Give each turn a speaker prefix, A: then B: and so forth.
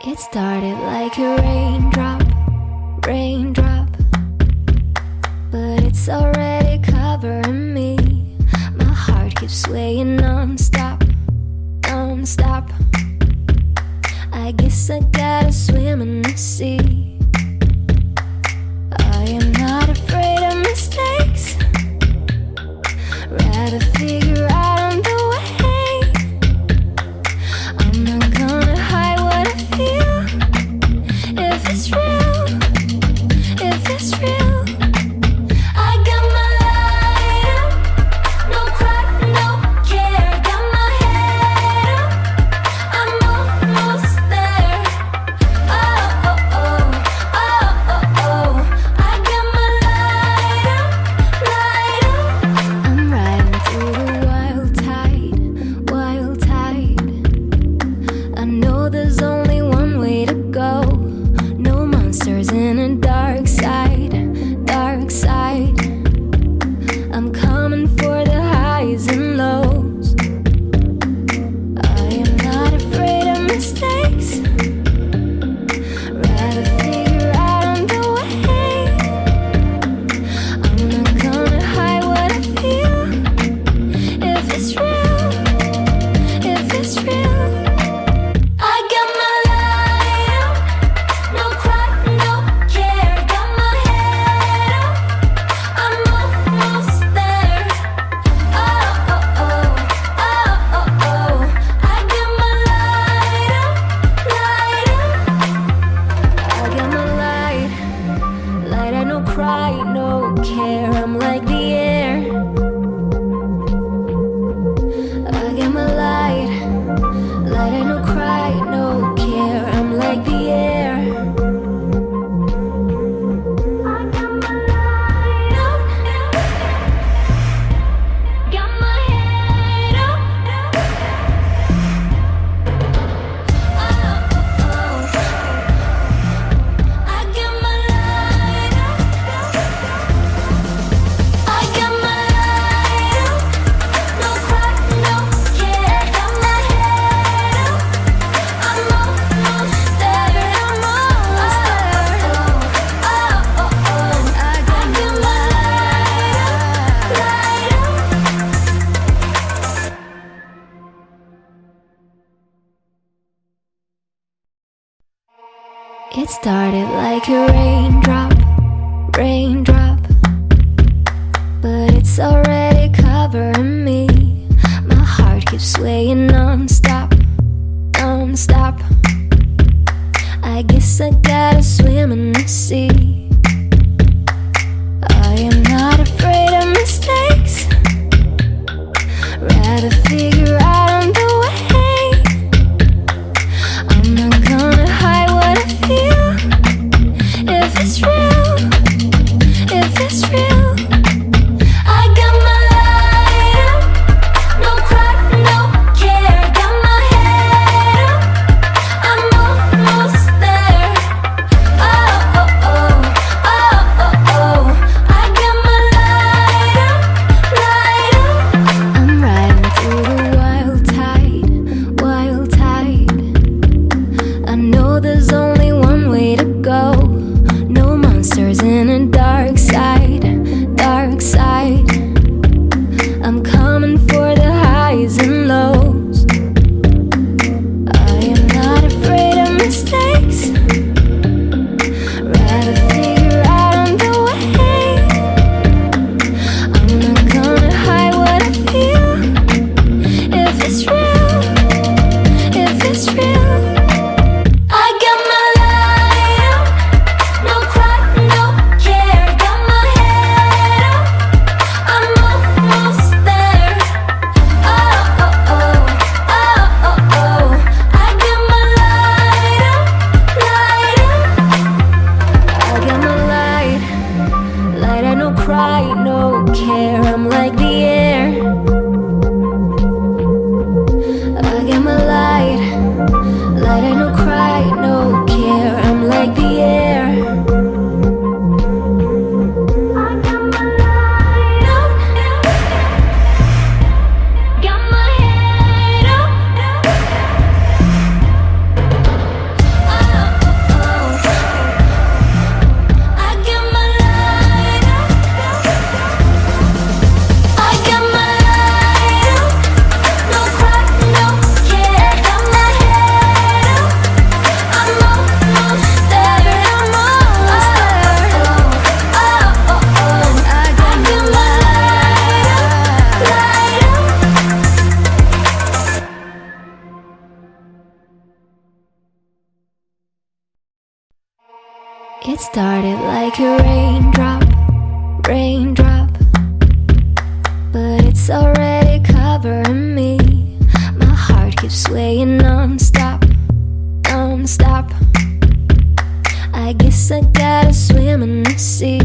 A: It started like a raindrop, raindrop, but it's already covering me. My heart keeps swaying non-stop, non-stop. I guess I gotta swim in the sea. I am not afraid of mistakes, rather figure out on the way. I'm not gonna hide what I feel. If it's real, if it's real, I got my light up, no cry, no care. Got my head up, I'm almost there. Oh, oh, oh, oh, oh, oh. I got my light up, light up. I'm riding through the wild tide, wild tide. I know there's only one way to go. No monsters in a dark side, dark side. I'm coming for the highs and lows. I am not afraid of mistakes, rather figure out on the way. I'm not gonna hide what I feel. If it's real, if it's real, I got my light up, no cry, no care. Got my head up, I'm almost there. Oh, oh, oh, oh, oh, oh. I got my light up, light up. I got my light, light. I no cry, no care. I'm like the air. I got my light, light. I no cry, no care. I'm like the air. I got my light up, got my head up. Oh, oh, I got my light up. I got my light up, no cry, no care. Got my head up, I'm almost there. I'm almost there. Oh, oh, oh, I got my light up, light up. It started like a raindrop, raindrop, but it's already covering me. My heart keeps swaying non-stop, non-stop. I guess I gotta swim in the sea. I am not afraid of mistakes, rather figure out on the way. I'm not gonna hide what I feel. If it's real, if it's real, I got my light up, no cry, no care. Got my head up, I'm almost there. Oh, oh, oh, oh, oh, oh. I got It started like a raindrop, raindrop, but it's already covering me. My heart keeps swaying non-stop, non-stop. I guess I gotta swim in the sea.